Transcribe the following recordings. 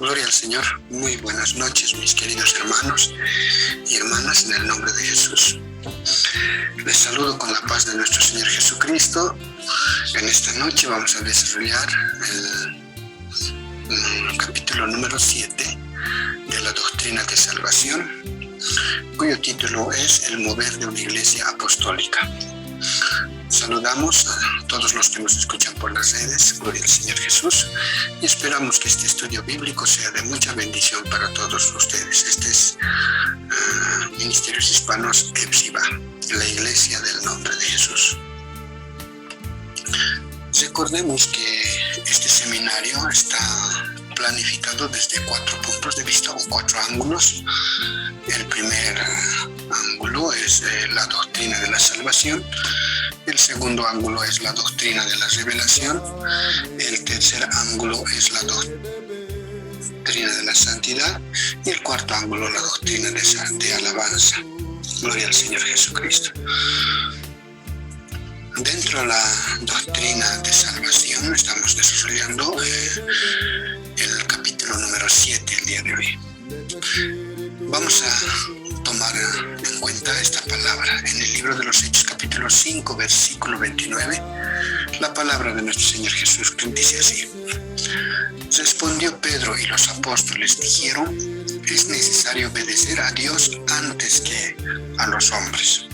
Gloria al Señor. Muy buenas noches, mis queridos hermanos y hermanas, en el nombre de Jesús. Les saludo con la paz de nuestro Señor Jesucristo. En esta noche vamos a desarrollar el capítulo número 7 de la doctrina de salvación, cuyo título es El mover de una iglesia apostólica. Saludamos a todos los que nos escuchan por las redes, gloria al Señor Jesús, y esperamos que este estudio bíblico sea de mucha bendición para todos ustedes. Este es Ministerios Hispanos EPSIBA, la Iglesia del Nombre de Jesús. Recordemos que este seminario está planificado desde 4 puntos de vista o 4 ángulos. El primer ángulo es la doctrina de la salvación. El segundo ángulo es la doctrina de la revelación. El tercer ángulo es la doctrina de la santidad. Y el cuarto ángulo, la doctrina de alabanza. Gloria al Señor Jesucristo. Dentro de la doctrina de salvación estamos desarrollando el capítulo número 7 el día de hoy. Vamos a tomar en cuenta esta palabra. En el libro de los Hechos, capítulo 5, versículo 29, la palabra de nuestro Señor Jesús dice así: Respondió Pedro y los apóstoles dijeron: es necesario obedecer a Dios antes que a los hombres.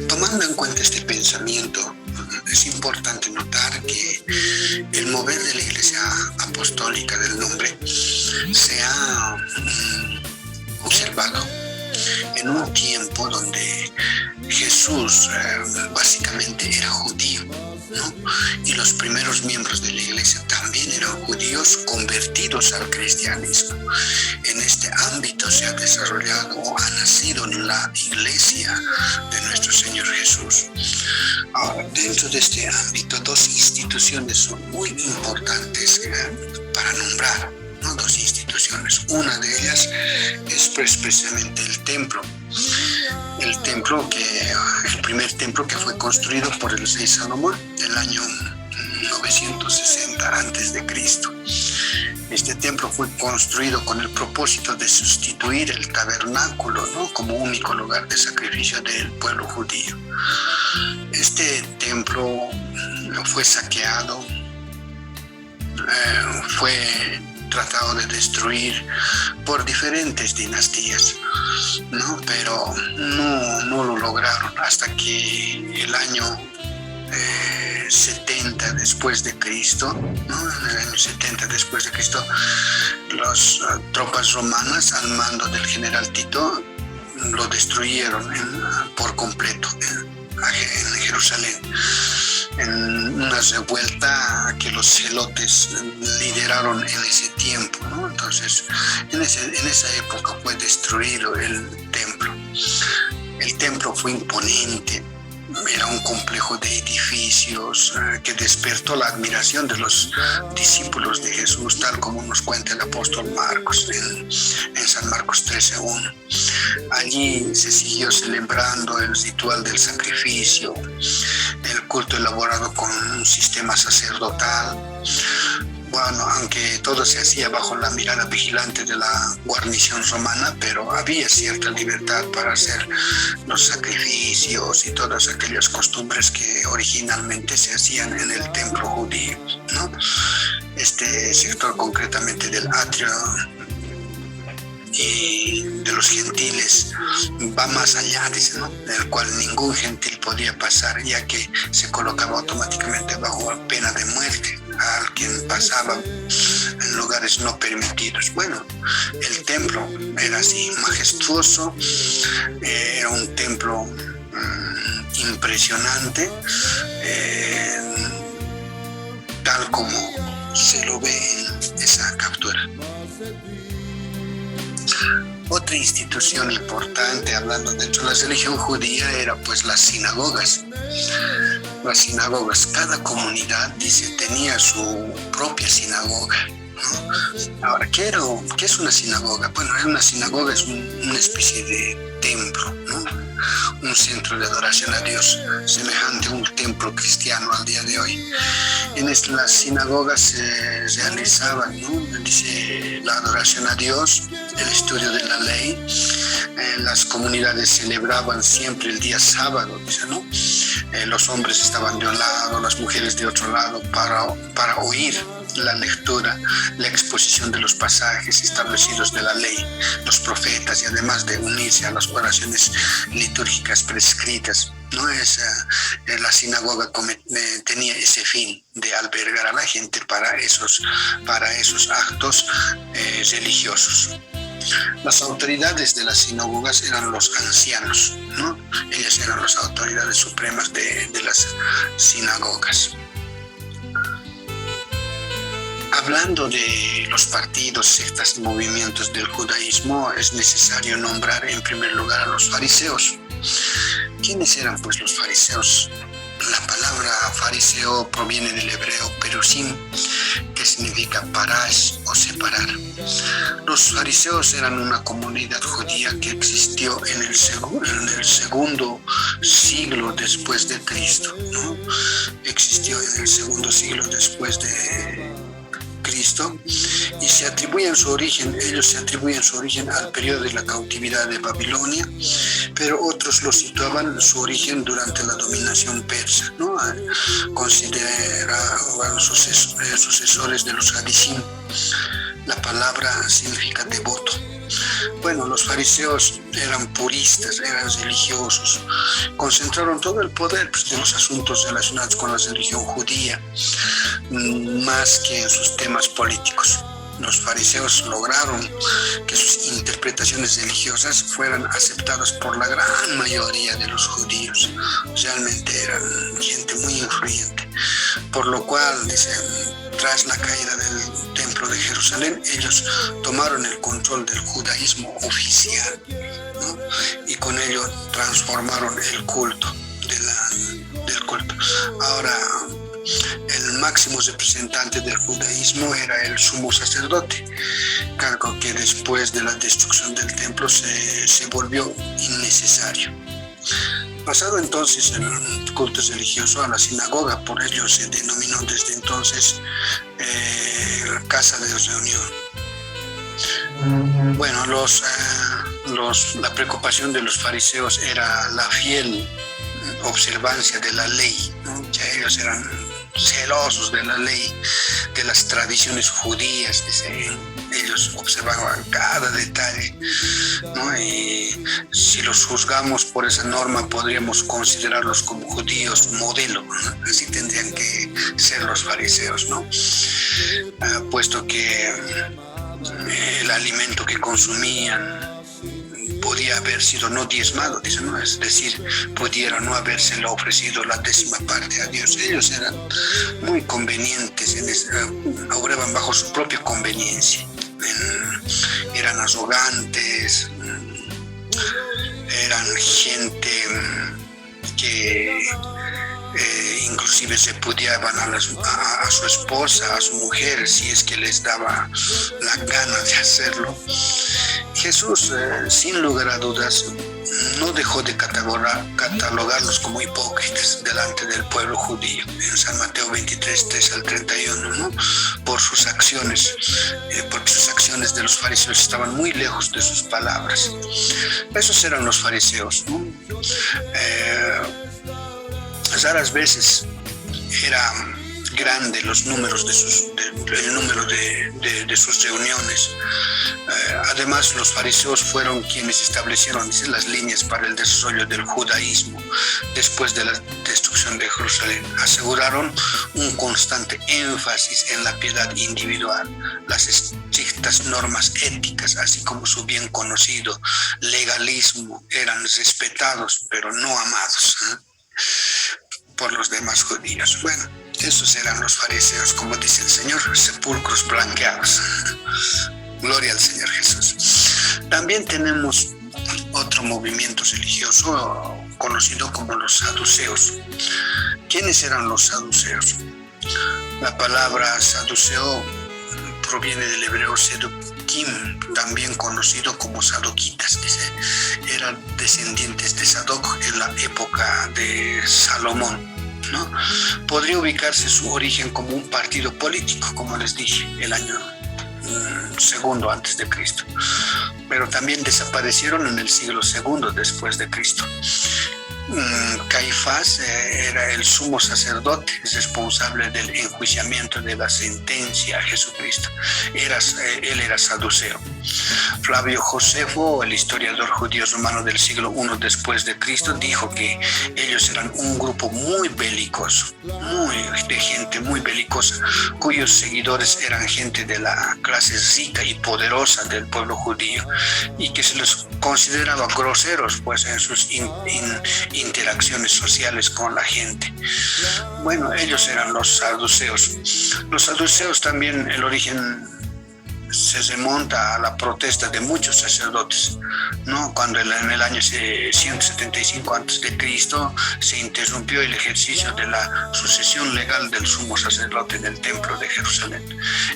Tomando en cuenta este pensamiento, es importante notar que el mover de la Iglesia Apostólica del Nombre se ha observado en un tiempo donde Jesús básicamente era judío, ¿no? Y los primeros miembros de la Iglesia también eran judíos convertidos al cristianismo. En este ámbito se ha desarrollado o ha nacido la Iglesia de nuestro Señor Jesús. Ahora, dentro de este ámbito, 2 instituciones son muy importantes para nombrar, ¿no? 2 instituciones. Una de ellas es precisamente el templo. El primer templo que fue construido por el rey Salomón en el año 960 a.C. Este templo fue construido con el propósito de sustituir el tabernáculo, ¿no? Como único lugar de sacrificio del pueblo judío. Este templo fue saqueado, fue tratado de destruir por diferentes dinastías, ¿no? Pero no lo lograron hasta que el año 70 después de Cristo, ¿no? En el año 70 después de Cristo, las tropas romanas al mando del general Tito lo destruyeron por completo en Jerusalén, en una revuelta que los celotes lideraron en ese tiempo, ¿no? Entonces, en esa época fue destruido el templo. El templo fue imponente, era un complejo de edificios que despertó la admiración de los discípulos de Jesús, tal como nos cuenta el apóstol Marcos en San Marcos 13:1. Allí se siguió celebrando el ritual del sacrificio, el culto elaborado con un sistema sacerdotal. Bueno, aunque todo se hacía bajo la mirada vigilante de la guarnición romana, pero había cierta libertad para hacer los sacrificios y todas aquellas costumbres que originalmente se hacían en el templo judío, ¿no? Este sector concretamente del atrio y de los gentiles va más allá, dice, ¿no? Del cual ningún gentil podía pasar, ya que se colocaba automáticamente bajo pena de muerte al quien pasaba en lugares no permitidos. Bueno, el templo era así, majestuoso, era un templo impresionante, tal como se lo ve en esa captura. Otra institución importante, hablando dentro de la religión judía, era pues las sinagogas. Las sinagogas, cada comunidad, dice, tenía su propia sinagoga, ¿no? Ahora, ¿qué es una sinagoga? Bueno, una sinagoga es una especie de templo, ¿no? un centro de adoración a Dios, semejante a un templo cristiano al día de hoy. En las sinagogas se realizaban, ¿no? Dice, la adoración a Dios, el estudio de la ley. Las comunidades celebraban siempre el día sábado, dice, ¿no? Los hombres estaban de un lado, las mujeres de otro lado, para oír la lectura, la exposición de los pasajes establecidos de la ley, los profetas, y además de unirse a las oraciones litúrgicas prescritas, ¿no? La sinagoga tenía ese fin de albergar a la gente para esos actos religiosos. Las autoridades de las sinagogas eran los ancianos, ¿no? Ellas eran las autoridades supremas de las sinagogas. Hablando de los partidos, sectas y movimientos del judaísmo, es necesario nombrar en primer lugar a los fariseos. ¿Quiénes eran pues los fariseos? La palabra fariseo proviene del hebreo perusim, que significa parash o separar. Los fariseos eran una comunidad judía que existió en el segundo siglo después de Cristo, ¿no? Existió en el segundo siglo después de Cristo, y ellos se atribuyen su origen al periodo de la cautividad de Babilonia, pero otros lo situaban su origen durante la dominación persa, ¿no? Consideraban sucesores de los hadisim. La palabra significa devoto. Bueno, los fariseos eran puristas, eran religiosos, concentraron todo el poder de los asuntos relacionados con la religión judía, más que en sus temas políticos. Los fariseos lograron que sus interpretaciones religiosas fueran aceptadas por la gran mayoría de los judíos. Realmente eran gente muy influyente, por lo cual, tras la caída del templo de Jerusalén, ellos tomaron el control del judaísmo oficial, ¿no? Y con ello transformaron el culto del culto. Ahora, el máximo representante del judaísmo era el sumo sacerdote, cargo que después de la destrucción del templo se volvió innecesario. Pasado entonces el culto religioso a la sinagoga, por ello se denominó desde entonces casa de reunión. Bueno, la preocupación de los fariseos era la fiel observancia de la ley, ¿no? Ya ellos eran celosos de la ley, de las tradiciones judías, ellos observaban cada detalle, ¿no? Y si los juzgamos por esa norma, podríamos considerarlos como judíos modelo, ¿no? Así tendrían que ser los fariseos, ¿no? Puesto que el alimento que consumían podía haber sido no diezmado, dice, ¿no? Es decir, pudiera no habérselo ofrecido la 10ª parte a Dios. Ellos eran muy convenientes, obraban bajo su propia conveniencia, eran arrogantes, eran gente que inclusive se repudiaban a su esposa, a su mujer, si es que les daba la gana de hacerlo. Jesús, sin lugar a dudas, no dejó de catalogarlos como hipócritas delante del pueblo judío, en San Mateo 23, 3 al 31, ¿no? Por sus acciones, porque sus acciones de los fariseos estaban muy lejos de sus palabras. Esos eran los fariseos, ¿no? Raras veces era grande el número de sus reuniones. Además, los fariseos fueron quienes establecieron las líneas para el desarrollo del judaísmo después de la destrucción de Jerusalén. Aseguraron un constante énfasis en la piedad individual, las estrictas normas éticas, así como su bien conocido legalismo, eran respetados pero no amados por los demás judíos. Bueno, esos eran los fariseos, como dice el Señor, sepulcros blanqueados. Gloria al Señor Jesús. También tenemos otro movimiento religioso conocido como los saduceos. ¿Quiénes eran los saduceos? La palabra saduceo proviene del hebreo Sadoquim, también conocido como sadoquitas, dice, eran descendientes de Sadoc en la época de Salomón, ¿no? Podría ubicarse su origen como un partido político, como les dije, el año segundo antes de Cristo, pero también desaparecieron en el siglo segundo después de Cristo. Caifás era el sumo sacerdote responsable del enjuiciamiento de la sentencia a Jesucristo. Él era saduceo. Flavio Josefo, el historiador judío romano del siglo I después de Cristo, dijo que ellos eran un grupo muy belicoso, de gente muy belicosa, cuyos seguidores eran gente de la clase rica y poderosa del pueblo judío, y que se les consideraba groseros pues en sus interacciones sociales con la gente. Bueno, ellos eran los saduceos. Los saduceos también, el origen se remonta a la protesta de muchos sacerdotes, ¿no? Cuando en el año 175 a.C. se interrumpió el ejercicio de la sucesión legal del sumo sacerdote en el templo de Jerusalén.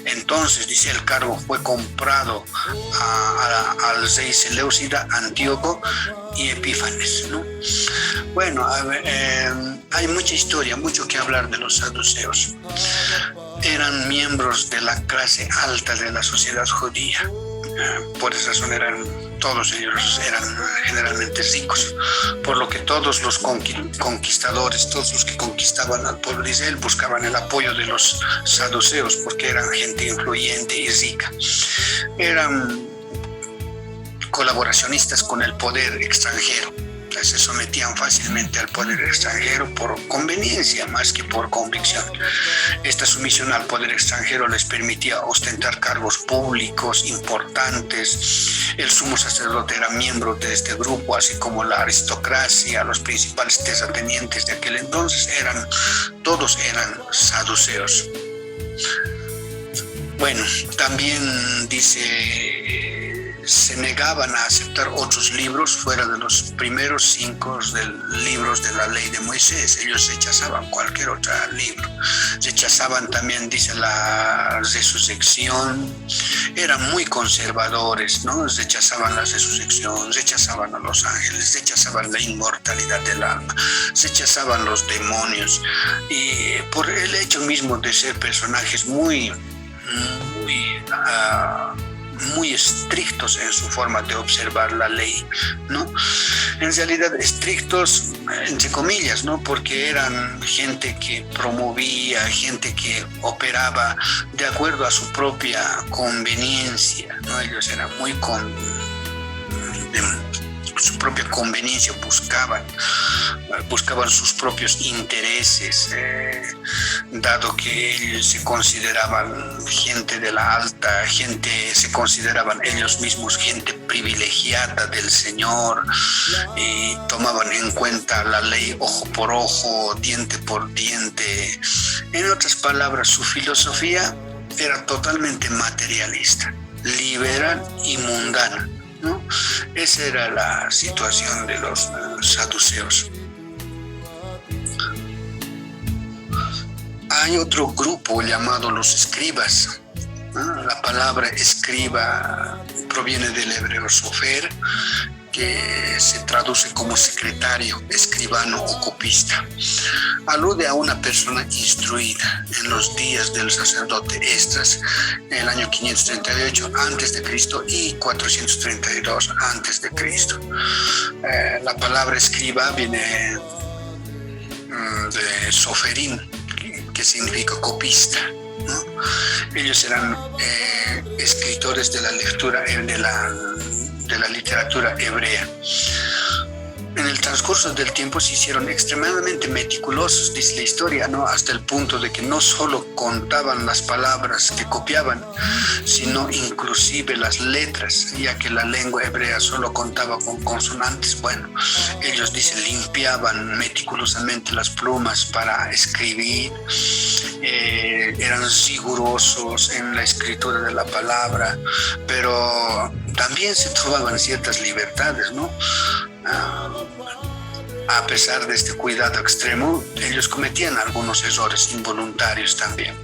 Entonces, dice, el cargo fue comprado al rey Seleucida, Antíoco y Epífanes, ¿no? Bueno, hay mucha historia, mucho que hablar de los saduceos. Eran miembros de la clase alta de la sociedad judía. Por esa razón todos ellos eran generalmente ricos, por lo que todos los conquistadores, todos los que conquistaban al pueblo de Israel buscaban el apoyo de los saduceos, porque eran gente influyente y rica. Eran colaboracionistas con el poder extranjero. Se sometían fácilmente al poder extranjero por conveniencia más que por convicción. Esta sumisión al poder extranjero les permitía ostentar cargos públicos importantes. El sumo sacerdote era miembro de este grupo, así como la aristocracia, los principales terratenientes de aquel entonces, todos eran saduceos. Bueno, también dice, se negaban a aceptar otros libros fuera de los primeros 5 libros de la ley de Moisés. Ellos rechazaban cualquier otro libro. Rechazaban también, dice, la resurrección. Eran muy conservadores, ¿no? Rechazaban la resurrección, rechazaban a los ángeles, rechazaban la inmortalidad del alma, rechazaban los demonios. Y por el hecho mismo de ser personajes muy estrictos en su forma de observar la ley, ¿no? En realidad estrictos entre comillas, ¿no? Porque eran gente que promovía, gente que operaba de acuerdo a su propia conveniencia, ¿no? Ellos eran muy su propia conveniencia, buscaban sus propios intereses, dado que ellos se consideraban gente de la alta, se consideraban ellos mismos gente privilegiada del Señor, y tomaban en cuenta la ley ojo por ojo, diente por diente. En otras palabras, su filosofía era totalmente materialista, liberal y mundana, ¿no? Esa era la situación de los saduceos. Hay otro grupo llamado los escribas. La palabra escriba proviene del hebreo sofer, que se traduce como secretario, escribano o copista. Alude a una persona instruida. En los días del sacerdote Esdras, en el año 538 a.C. y 432 a.C. La palabra escriba viene de soferim, que significa copista, ¿no? Ellos eran escritores de la lectura de la literatura hebrea. En el transcurso del tiempo se hicieron extremadamente meticulosos, dice la historia, ¿no? Hasta el punto de que no solo contaban las palabras que copiaban, sino inclusive las letras, ya que la lengua hebrea solo contaba con consonantes. Bueno, ellos, dice, limpiaban meticulosamente las plumas para escribir, eran rigurosos en la escritura de la palabra, pero también se tomaban ciertas libertades, ¿no? A pesar de este cuidado extremo, ellos cometían algunos errores involuntarios también.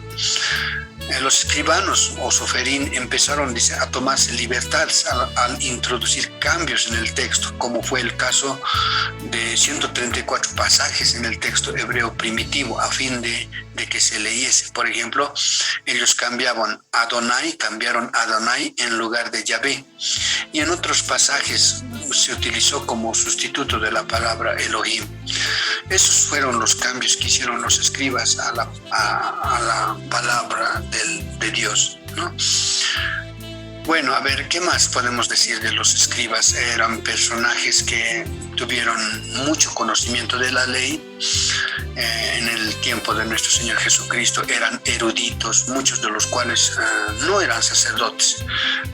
Los escribanos o soferín empezaron, dice, a tomarse libertades al introducir cambios en el texto, como fue el caso de 134 pasajes en el texto hebreo primitivo a fin de que se leyese. Por ejemplo, ellos cambiaron Adonai en lugar de Yahvé. Y en otros pasajes se utilizó como sustituto de la palabra Elohim. Esos fueron los cambios que hicieron los escribas a la palabra de Dios, ¿no? Bueno, a ver, ¿qué más podemos decir de los escribas? Eran personajes que tuvieron mucho conocimiento de la ley. En el tiempo de nuestro Señor Jesucristo eran eruditos, muchos de los cuales no eran sacerdotes,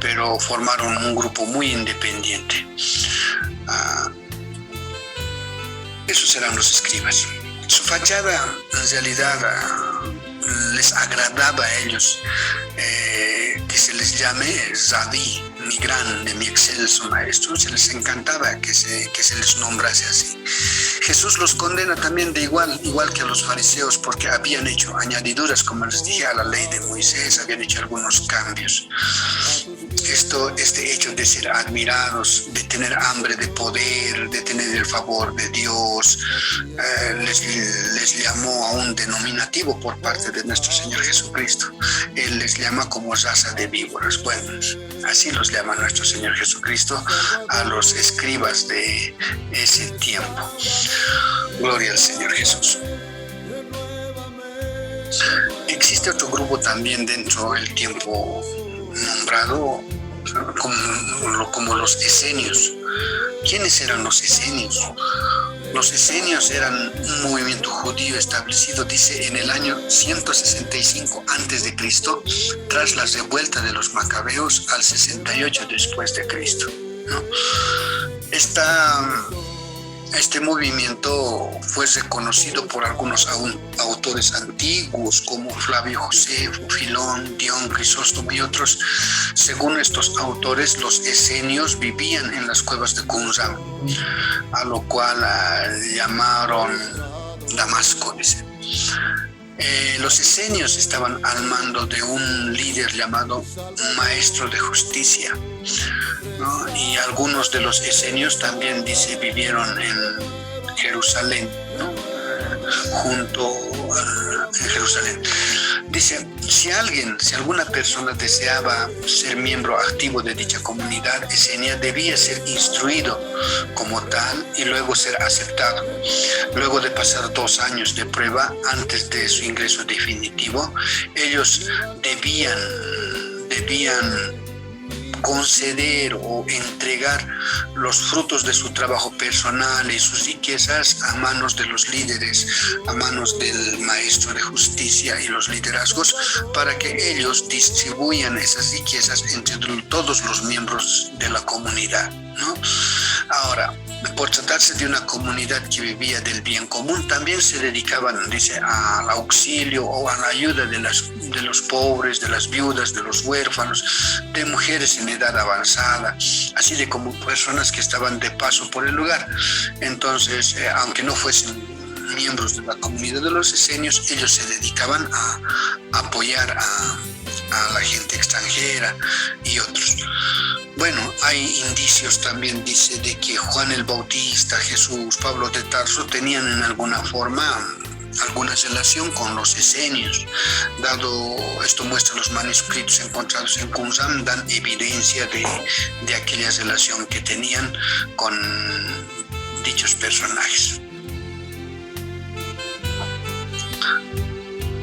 pero formaron un grupo muy independiente. Esos eran los escribas. Su fachada, en realidad, les agradaba a ellos que se les llame Rabí, mi grande, mi excelso maestro. Se les encantaba que se les nombrase así. Jesús los condena también de igual que a los fariseos, porque habían hecho añadiduras, como les dije, a la ley de Moisés, habían hecho algunos cambios. Este hecho de ser admirados, de tener hambre de poder, de tener el favor de Dios, les llamó a un denominativo por parte de nuestro Señor Jesucristo. Él les llama como raza de víboras. Bueno, así los llama nuestro Señor Jesucristo a los escribas de ese tiempo. Gloria al Señor Jesús. Existe otro grupo también dentro del tiempo nombrado como los esenios. ¿Quiénes eran los esenios? Los esenios eran un movimiento judío establecido, dice, en el año 165 a.C., tras la revuelta de los macabeos al 68 después de Cristo, ¿no? Este movimiento fue reconocido por algunos autores antiguos como Flavio Josefo, Filón, Dion, Crisóstomo y otros. Según estos autores, los esenios vivían en las cuevas de Qumran, a lo cual llamaron Damasco, dice. Los esenios estaban al mando de un líder llamado Maestro de Justicia, ¿no? Y algunos de los esenios también, dice, vivieron en Jerusalén, ¿no? En Jerusalén. Dice, si alguna persona deseaba ser miembro activo de dicha comunidad esenia, debía ser instruido como tal y luego ser aceptado. Luego de pasar 2 años de prueba antes de su ingreso definitivo, ellos debían conceder o entregar los frutos de su trabajo personal y sus riquezas a manos de los líderes, a manos del maestro de justicia y los liderazgos, para que ellos distribuyan esas riquezas entre todos los miembros de la comunidad, ¿no? Ahora, por tratarse de una comunidad que vivía del bien común, también se dedicaban, dice, al auxilio o a la ayuda de los pobres, de las viudas, de los huérfanos, de mujeres en edad avanzada, así de como personas que estaban de paso por el lugar. Entonces, aunque no fuesen miembros de la comunidad de los esenios, ellos se dedicaban a apoyar a la gente extranjera y otros. Bueno, hay indicios también, dice, de que Juan el Bautista, Jesús, Pablo de Tarso tenían en alguna forma alguna relación con los esenios. Dado esto, muestra los manuscritos encontrados en Qumran, dan evidencia de aquella relación que tenían con dichos personajes.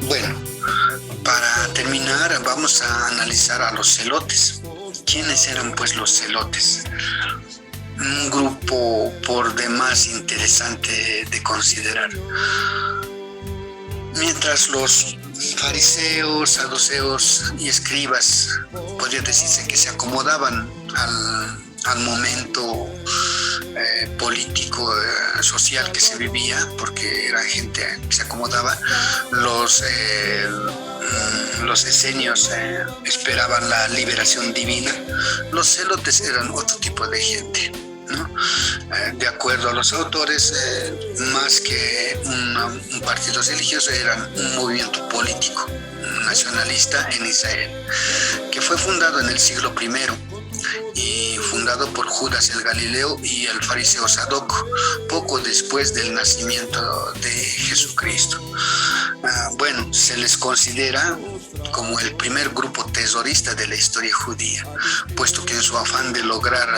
Bueno, para terminar vamos a analizar a los celotes. ¿Quiénes eran pues los celotes? Un grupo por demás interesante de considerar. Mientras los fariseos, saduceos y escribas, podría decirse que se acomodaban al momento político, social que se vivía, porque era gente que se acomodaba, los esenios esperaban la liberación divina. Los celotes eran otro tipo de gente. ¿no? De acuerdo a los autores, más que un partido religioso, eran un movimiento político nacionalista en Israel, que fue fundado en el siglo I y fundado por Judas el Galileo y el fariseo Sadoc, poco después del nacimiento de Jesucristo. Bueno, se les considera como el primer grupo terrorista de la historia judía, puesto que en su afán de lograr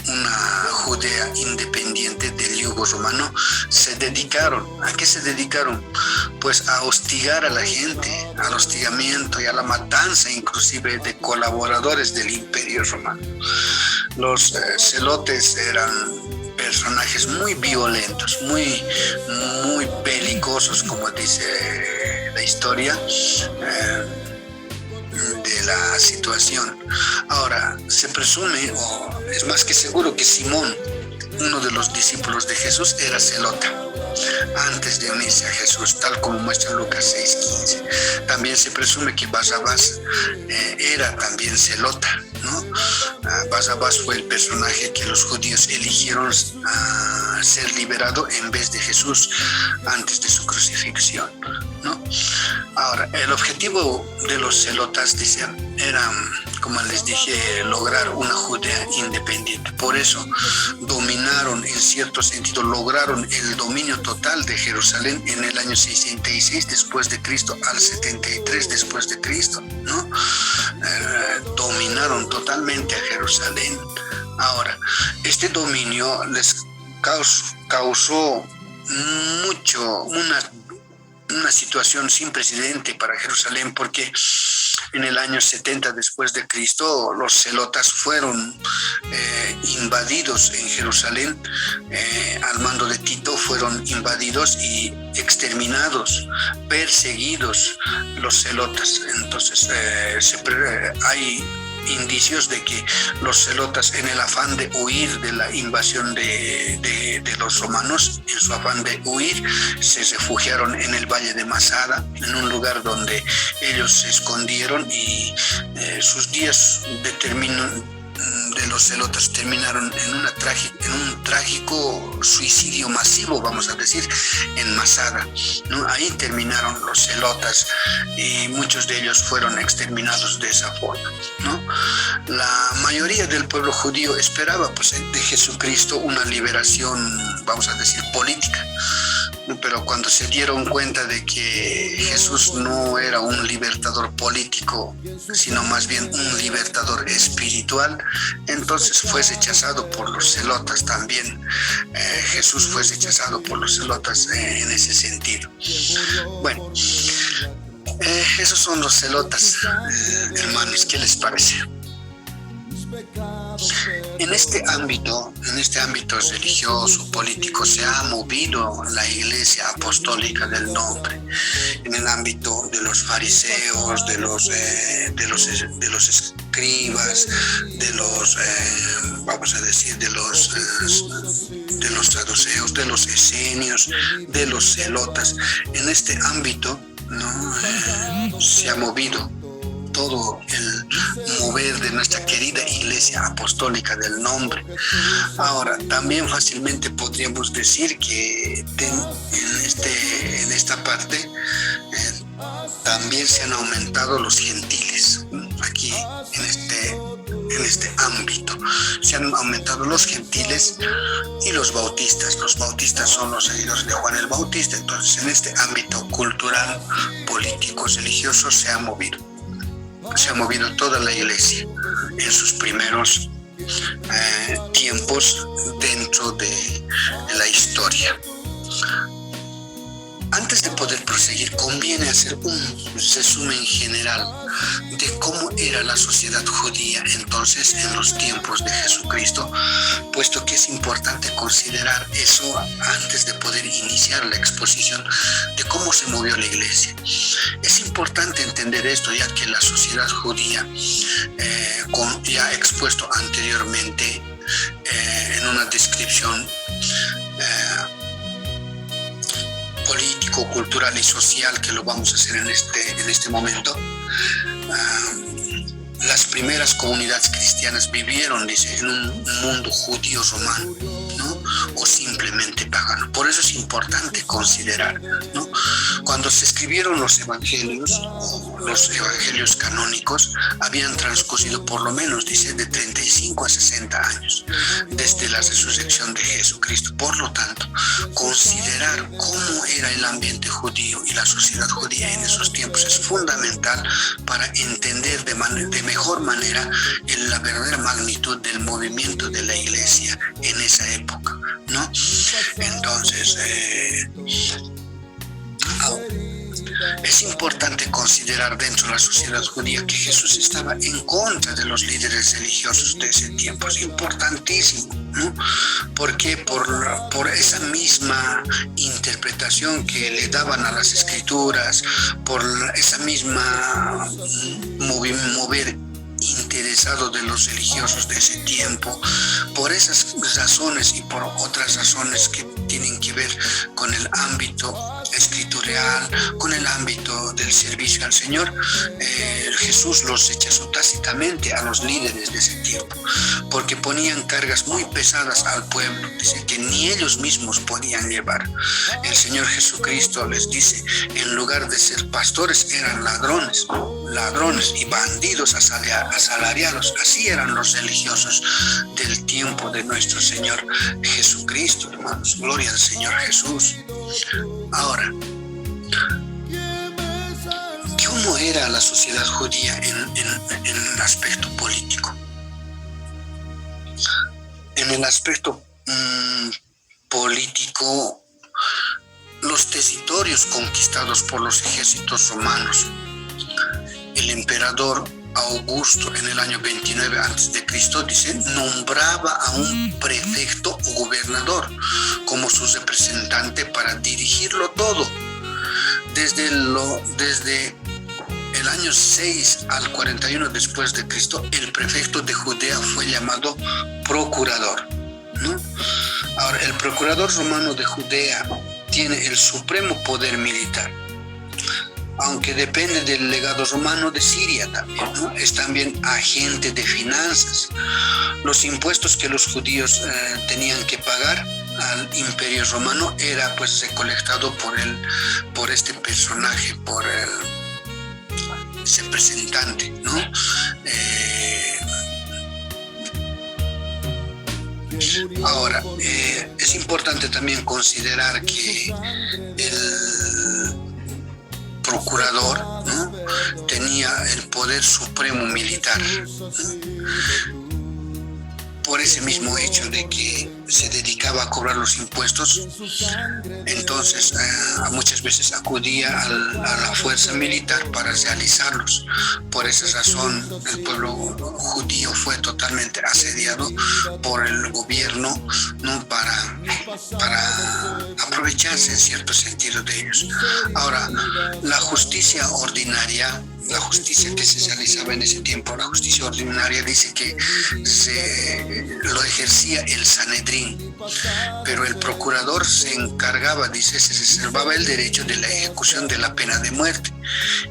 una Judea independiente del yugo romano, se dedicaron, ¿a qué se dedicaron? Pues a hostigar a la gente, al hostigamiento y a la matanza inclusive de colaboradores del Imperio Romano. Los celotes eran personajes muy violentos, muy belicosos, como dice la historia de la situación. Ahora, se presume, o es más que seguro, que Simón, uno de los discípulos de Jesús, era celota antes de unirse a Jesús, tal como muestra Lucas 6:15. También se presume que Basabás era también celota, ¿no? Basabás fue el personaje que los judíos eligieron a ser liberado en vez de Jesús antes de su crucifixión, ¿no? Ahora, el objetivo de los celotas, dicen, era, como les dije, lograr una Judea independiente. Por eso dominaron, en cierto sentido, lograron el dominio total de Jerusalén en el año 66 después de Cristo al 73 después de Cristo, ¿no? Dominaron totalmente a Jerusalén. Ahora, este dominio les causó una situación sin precedente para Jerusalén, porque en el año 70 después de Cristo los celotas fueron invadidos en Jerusalén, al mando de Tito fueron invadidos y exterminados, perseguidos los celotas. Entonces hay indicios de que los celotas, en el afán de huir de la invasión de los romanos, en su afán de huir, se refugiaron en el valle de Masada, en un lugar donde ellos se escondieron, y sus días de los celotas terminaron en un trágico suicidio masivo, vamos a decir, en Masada, ¿no? Ahí terminaron los celotas y muchos de ellos fueron exterminados de esa forma, ¿no? La mayoría del pueblo judío esperaba, pues, de Jesucristo una liberación, vamos a decir, política, pero cuando se dieron cuenta de que Jesús no era un libertador político, sino más bien un libertador espiritual, entonces fue rechazado por los celotas también. Jesús fue rechazado por los celotas en ese sentido. Bueno, esos son los celotas, hermanos, ¿qué les parece? En este ámbito religioso, político, se ha movido la Iglesia Apostólica del Nombre, en el ámbito de los fariseos, de los escribas, vamos a decir, de los saduceos, de los esenios, de los celotas. En este ámbito, ¿no? Se ha movido todo el mover de nuestra querida Iglesia Apostólica del Nombre. Ahora, también fácilmente podríamos decir que en esta parte también se han aumentado los gentiles. Aquí, en este ámbito, se han aumentado los gentiles y los bautistas. Los bautistas son los seguidores de Juan el Bautista. Entonces, en este ámbito cultural, político, religioso, se ha movido toda la Iglesia en sus primeros tiempos dentro de la historia. Antes de poder proseguir, conviene hacer un resumen general de cómo era la sociedad judía entonces en los tiempos de Jesucristo, puesto que es importante considerar eso antes de poder iniciar la exposición de cómo se movió la Iglesia. Es importante entender esto, ya que la sociedad judía, ya expuesto anteriormente en una descripción político, cultural y social, que lo vamos a hacer en este momento, las primeras comunidades cristianas vivieron, dice, en un mundo judío romano, ¿no? O simplemente pagano. Por eso es importante considerar, ¿no? Cuando se escribieron los evangelios canónicos, habían transcurrido por lo menos, dice, de 35 a 60 años desde la resurrección de Jesucristo. Por lo tanto, considerar cómo era el ambiente judío y la sociedad judía en esos tiempos es fundamental para entender de mejor manera la verdadera magnitud del movimiento de la iglesia en esa época, ¿no? Entonces, es importante considerar dentro de la sociedad judía que Jesús estaba en contra de los líderes religiosos de ese tiempo. Es importantísimo, ¿no? Porque por esa misma interpretación que le daban a las escrituras, por esa misma mover interesado de los religiosos de ese tiempo, por esas razones y por otras razones que tienen que ver con el ámbito escritural, con el ámbito del servicio al Señor, Jesús los rechazó tácitamente a los líderes de ese tiempo, porque ponían cargas muy pesadas al pueblo, dice, que ni ellos mismos podían llevar. El Señor Jesucristo les dice, en lugar de ser pastores, eran ladrones y bandidos asalariados. Así eran los religiosos del tiempo de nuestro Señor Jesucristo, hermanos. Gloria al Señor Jesús. Ahora, ¿cómo era la sociedad judía en el aspecto político? En el aspecto político, los territorios conquistados por los ejércitos romanos, el emperador Augusto en el año 29 a.C., dice, nombraba a un prefecto o gobernador como su representante para dirigirlo todo. Desde el año 6 al 41 después de Cristo, el prefecto de Judea fue llamado procurador, ¿no? Ahora, el procurador romano de Judea tiene el supremo poder militar, aunque depende del legado romano de Siria también, ¿no? Es también agente de finanzas. Los impuestos que los judíos tenían que pagar al Imperio Romano era pues recolectado por este personaje, por ese representante, ¿no? Ahora, es importante también considerar que el procurador, ¿no?, tenía el poder supremo militar, ¿no?, por ese mismo hecho de que se dedicaba a cobrar los impuestos. Entonces muchas veces acudía a la fuerza militar para realizarlos. Por esa razón el pueblo judío fue totalmente asediado por el gobierno, ¿no?, para aprovecharse en cierto sentido de ellos. Ahora, la justicia ordinaria, la justicia que se realizaba en ese tiempo, la justicia ordinaria, dice que lo ejercía el Sanedrín, pero el procurador se encargaba, dice, se reservaba el derecho de la ejecución de la pena de muerte.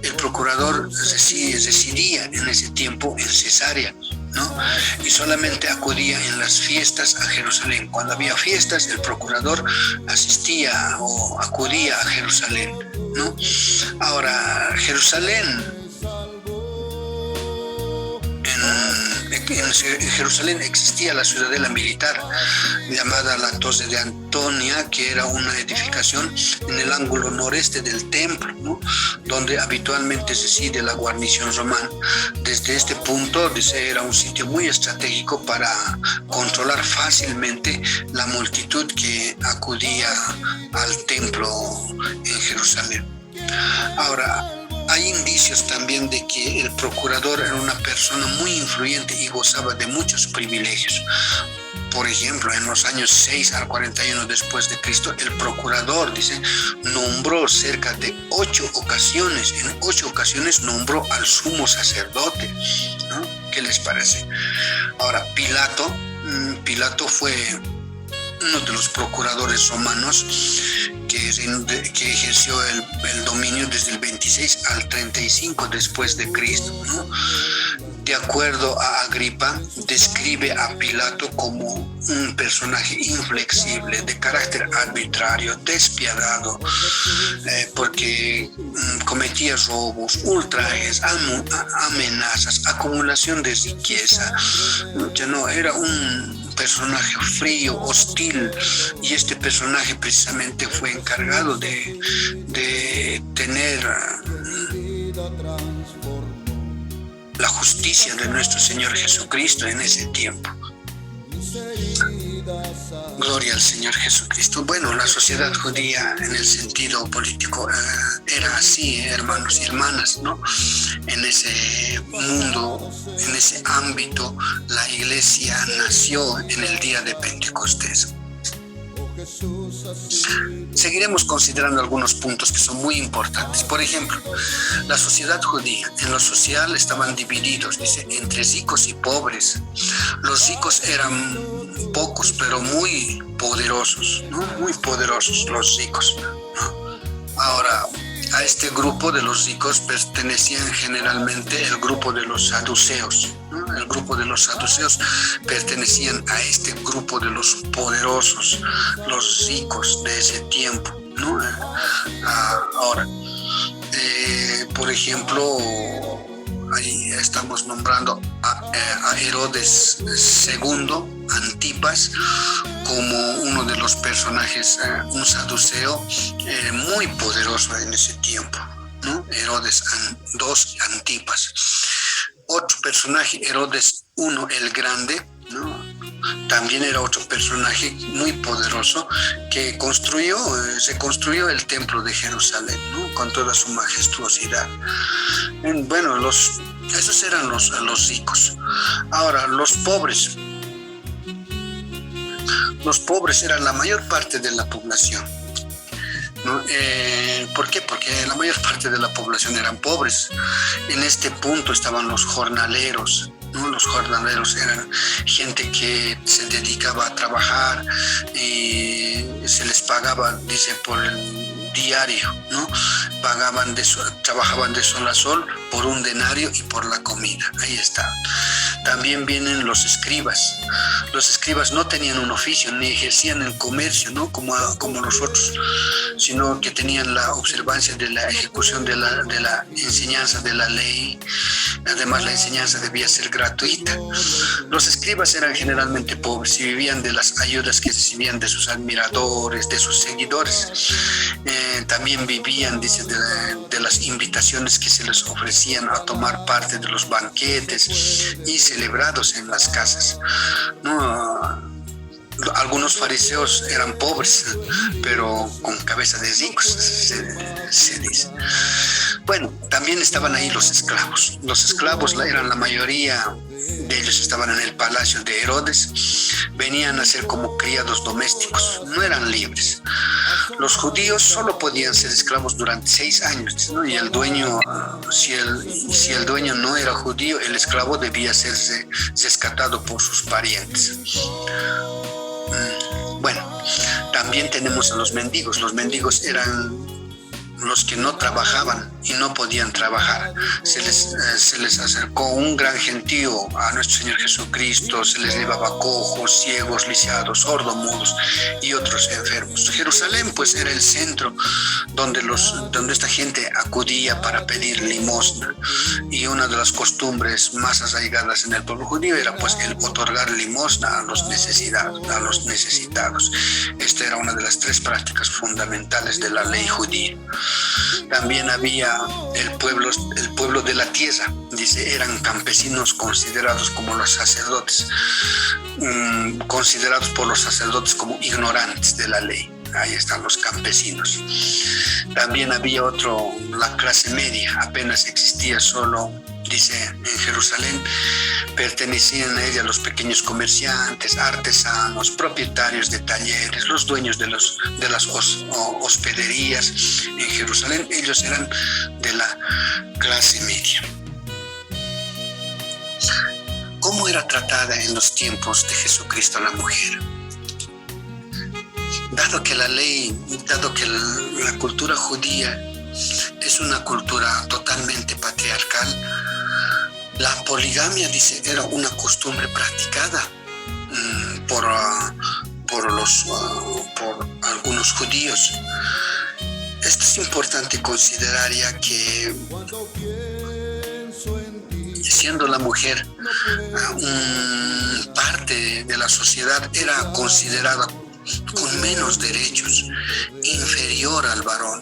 El procurador residía en ese tiempo en Cesarea, ¿no?, y solamente acudía en las fiestas a Jerusalén. Cuando había fiestas, el procurador asistía o acudía a Jerusalén, ¿no? Ahora, en Jerusalén existía la ciudadela militar llamada la Torre de Antonia, que era una edificación en el ángulo noreste del templo, ¿no?, donde habitualmente reside la guarnición romana. Desde este punto, dice, era un sitio muy estratégico para controlar fácilmente la multitud que acudía al templo en Jerusalén. Ahora, hay indicios también de que el procurador era una persona muy influyente y gozaba de muchos privilegios. Por ejemplo, en los años 6 al 41 después de Cristo, el procurador, dice, nombró cerca de 8 ocasiones. En 8 ocasiones nombró al sumo sacerdote, ¿no? ¿Qué les parece? Ahora, Pilato fue uno de los procuradores romanos que ejerció el dominio desde el 26 al 35 después de Cristo, ¿no? De acuerdo a Agripa, describe a Pilato como un personaje inflexible, de carácter arbitrario, despiadado, porque cometía robos, ultrajes, amenazas, acumulación de riqueza. Ya no era un personaje frío, hostil, y este personaje precisamente fue encargado de tener la justicia de nuestro Señor Jesucristo en ese tiempo. Gloria al Señor Jesucristo. Bueno, la sociedad judía en el sentido político era así, hermanos y hermanas, ¿no? En ese mundo, en ese ámbito, la iglesia nació en el día de Pentecostés. Seguiremos considerando algunos puntos que son muy importantes. Por ejemplo, la sociedad judía, en lo social estaban divididos, dice, entre ricos y pobres. Los ricos eran pocos, pero muy poderosos, ¿no? Muy poderosos los ricos, ¿no? Ahora, a este grupo de los ricos pertenecían generalmente el grupo de los saduceos, ¿no? El grupo de los saduceos pertenecían a este grupo de los poderosos, los ricos de ese tiempo, ¿no? Ahora, por ejemplo, ahí estamos nombrando a Herodes II Antipas como uno de los personajes, un saduceo muy poderoso en ese tiempo, ¿no? Herodes II Antipas. Otro personaje, Herodes I el Grande, ¿no? También era otro personaje muy poderoso que se construyó el templo de Jerusalén, ¿no? Con toda su majestuosidad. Bueno, esos eran los ricos. Ahora, los pobres eran la mayor parte de la población, ¿no? ¿Por qué? Porque la mayor parte de la población eran pobres. En este punto estaban los jornaleros, ¿no? Los jornaleros eran gente que se dedicaba a trabajar y se les pagaba, dice, por el diario, ¿no? Trabajaban de sol a sol por un denario y por la comida. Ahí está. También vienen los escribas. Los escribas no tenían un oficio ni ejercían el comercio, ¿no? como nosotros, sino que tenían la observancia de la ejecución de la enseñanza de la ley. Además, la enseñanza debía ser gratuita. Los escribas eran generalmente pobres y vivían de las ayudas que recibían de sus admiradores, de sus seguidores. También vivían, dice, de las invitaciones que se les ofrecían a tomar parte de los banquetes y celebrados en las casas, ¿no? Algunos fariseos eran pobres, pero con cabeza de ricos, se dice. Bueno, también estaban ahí los esclavos. Los esclavos eran la mayoría de ellos, estaban en el palacio de Herodes, venían a ser como criados domésticos, no eran libres. Los judíos solo podían ser esclavos durante 6 años, ¿no? Y el dueño, si el dueño no era judío, el esclavo debía serse rescatado por sus parientes. Bueno, también tenemos a los mendigos. Los mendigos eran los que no trabajaban y no podían trabajar. Se les acercó un gran gentío a nuestro Señor Jesucristo, se les llevaba cojos, ciegos, lisiados, sordomudos y otros enfermos. Jerusalén pues era el centro donde esta gente acudía para pedir limosna, y una de las costumbres más arraigadas en el pueblo judío era pues el otorgar limosna a los necesitados. Esta era una de las 3 prácticas fundamentales de la ley judía. También había el pueblo de la tierra, dice, eran campesinos considerados como los sacerdotes, considerados por los sacerdotes como ignorantes de la ley. Ahí están los campesinos. También había la clase media, apenas existía solo, dice, en Jerusalén. Pertenecían a ella los pequeños comerciantes, artesanos, propietarios de talleres, los dueños de las hospederías en Jerusalén. Ellos eran de la clase media. ¿Cómo era tratada en los tiempos de Jesucristo la mujer? Dado que la cultura judía es una cultura totalmente patriarcal, La poligamia, dice, era una costumbre practicada por algunos judíos. Esto es importante considerar, ya que siendo la mujer parte de la sociedad, era considerada con menos derechos, inferior al varón.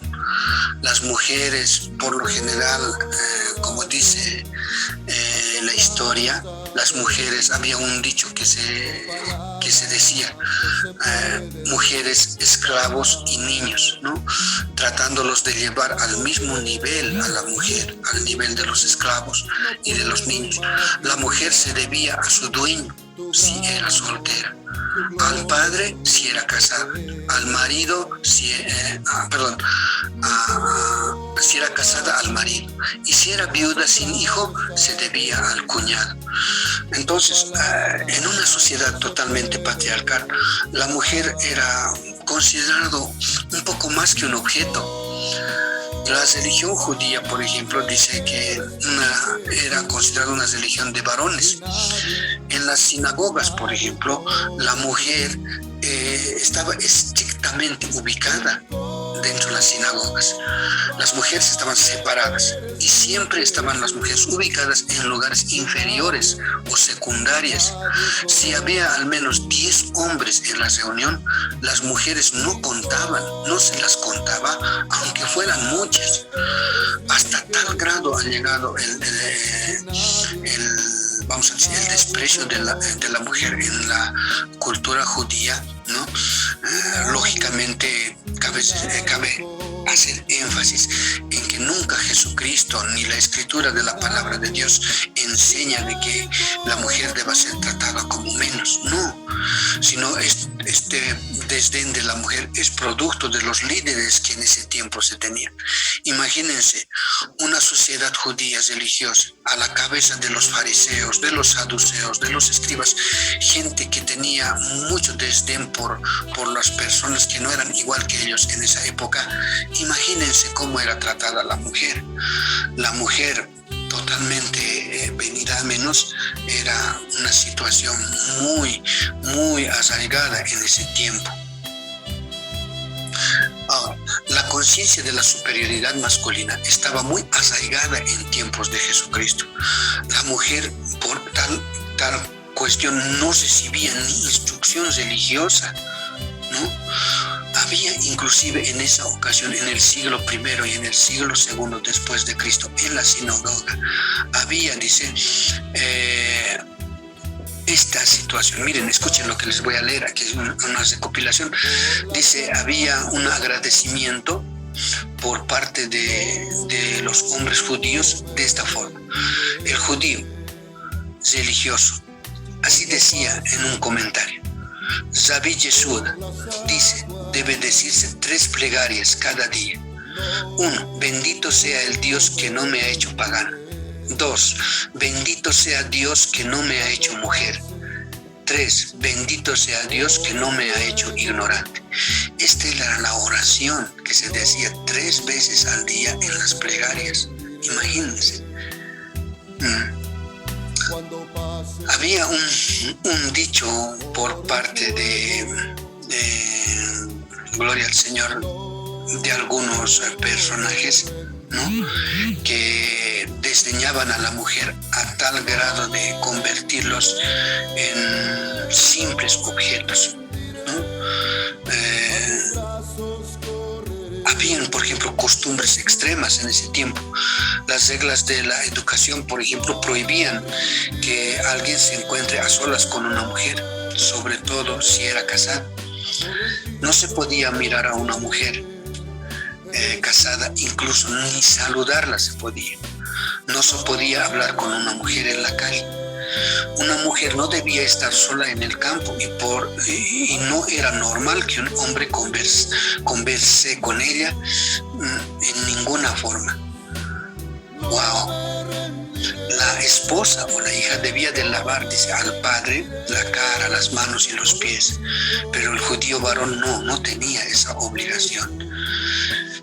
Las mujeres, por lo general, como dice la historia, las mujeres, había un dicho que se decía, mujeres, esclavos y niños, ¿no? Tratándolos de llevar al mismo nivel a la mujer, al nivel de los esclavos y de los niños. La mujer se debía a su dueño si era soltera, al padre si era casada, al marido si era casada, al marido, y si era viuda sin hijo se debía al cuñado. Entonces, en una sociedad totalmente patriarcal, la mujer era considerado un poco más que un objeto. La religión judía, por ejemplo, dice que era considerada una religión de varones. En las sinagogas, por ejemplo, la mujer estaba estrictamente ubicada dentro de las sinagogas. Las mujeres estaban separadas y siempre estaban las mujeres ubicadas en lugares inferiores o secundarias. Si había al menos 10 hombres en la reunión, las mujeres no contaban, no se las contaba, aunque fueran muchas. Hasta tal grado ha llegado el desprecio de la mujer en la cultura judía, ¿no? Lógicamente cabe hacer énfasis en que nunca Jesucristo ni la escritura de la palabra de Dios enseña de que la mujer deba ser tratada como menos, no, sino este desdén de la mujer es producto de los líderes que en ese tiempo se tenían. Imagínense una sociedad judía religiosa a la cabeza de los fariseos, de los saduceos, de los escribas, gente que tenía mucho desdén por las personas que no eran igual que ellos en esa época. Imagínense cómo era tratada la mujer. La mujer totalmente venida a menos era una situación muy, muy arraigada en ese tiempo. Ahora, la conciencia de la superioridad masculina estaba muy arraigada en tiempos de Jesucristo. La mujer, por tal cuestión, no recibía ni instrucción religiosa, ¿no? Había inclusive en esa ocasión, en el siglo I y en el siglo II después de Cristo, en la sinagoga, había, dice, esta situación. Miren, escuchen lo que les voy a leer, aquí es una recopilación. Dice, había un agradecimiento por parte de los hombres judíos de esta forma. El judío religioso, así decía en un comentario, Rabbi Yehuda dice, debe decirse 3 plegarias cada día. 1. Bendito sea el Dios que no me ha hecho pagana. 2. Bendito sea Dios que no me ha hecho mujer. 3. Bendito sea Dios que no me ha hecho ignorante. Esta era la oración que se decía 3 veces al día en las plegarias. Imagínense. Había un dicho por parte de Gloria al Señor, de algunos personajes, ¿no?, que desdeñaban a la mujer a tal grado de convertirlos en simples objetos, ¿no? Habían, por ejemplo, costumbres extremas en ese tiempo. Las reglas de la educación, por ejemplo, prohibían que alguien se encuentre a solas con una mujer, sobre todo si era casada. No se podía mirar a una mujer casada, incluso ni saludarla se podía. No se podía hablar con una mujer en la calle. Una mujer no debía estar sola en el campo y no era normal que un hombre converse con ella en ninguna forma. ¡Wow! La esposa o la hija debía de lavar, dice, al padre la cara, las manos y los pies, pero el judío varón no tenía esa obligación.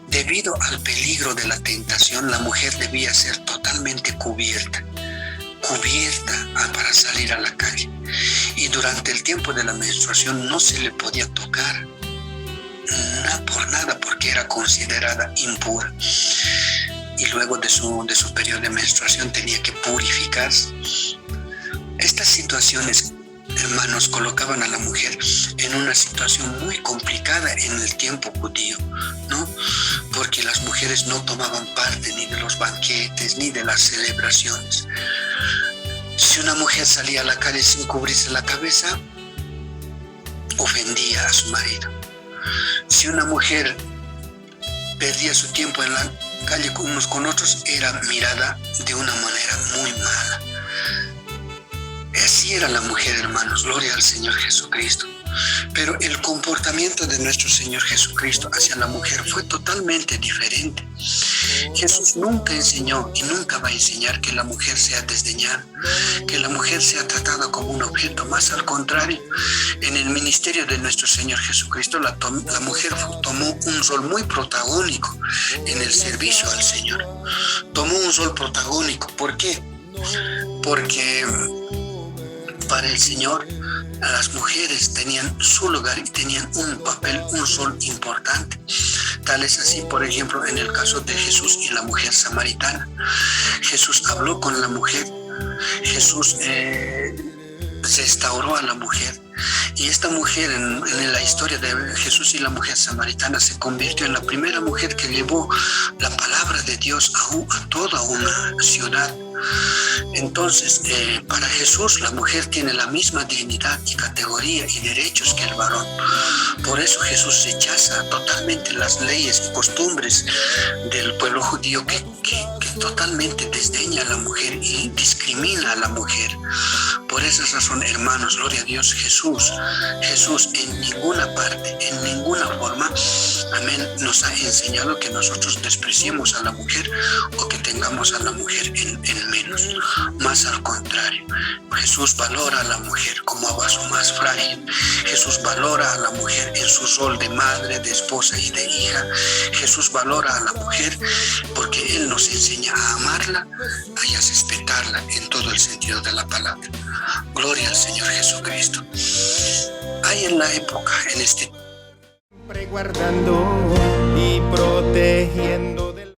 Debido al peligro de la tentación, la mujer debía ser totalmente cubierta cubierta para salir a la calle. Y durante el tiempo de la menstruación no se le podía tocar por nada, porque era considerada impura. Y luego de su periodo de menstruación tenía que purificarse. Estas situaciones, hermanos, colocaban a la mujer en una situación muy complicada en el tiempo judío, ¿no? Porque las mujeres no tomaban parte ni de los banquetes ni de las celebraciones. Si una mujer salía a la calle sin cubrirse la cabeza, ofendía a su marido. Si una mujer perdía su tiempo en la calle con unos con otros, era mirada de una manera muy mala. Así era la mujer, hermanos, gloria al Señor Jesucristo. Pero el comportamiento de nuestro Señor Jesucristo hacia la mujer fue totalmente diferente. Jesús nunca enseñó y nunca va a enseñar que la mujer sea desdeñada, que la mujer sea tratada como un objeto. Más al contrario, en el ministerio de nuestro Señor Jesucristo, la mujer tomó un rol muy protagónico en el servicio al Señor. Tomó un rol protagónico. ¿Por qué? Porque para el Señor, las mujeres tenían su lugar y tenían un papel, un rol importante. Tal es así, por ejemplo, en el caso de Jesús y la mujer samaritana. Jesús habló con la mujer, Jesús restauró a la mujer. Y esta mujer, en la historia de Jesús y la mujer samaritana, se convirtió en la primera mujer que llevó la palabra de Dios a toda una ciudad. Entonces, para Jesús la mujer tiene la misma dignidad y categoría y derechos que el varón. Por eso Jesús rechaza totalmente las leyes y costumbres del pueblo judío que totalmente desdeña a la mujer y discrimina a la mujer. Por esa razón, hermanos, gloria a Dios, Jesús en ninguna parte, en ninguna forma, amén, nos ha enseñado que nosotros despreciemos a la mujer o que tengamos a la mujer en menos. Más al contrario, Jesús valora a la mujer como a vaso más frágil. Jesús valora a la mujer en su rol de madre, de esposa y de hija. Jesús valora a la mujer porque Él nos enseña a amarla y a respetarla en todo el sentido de la palabra. Gloria al Señor Jesucristo. Hay en la época, en este guardando y protegiendo.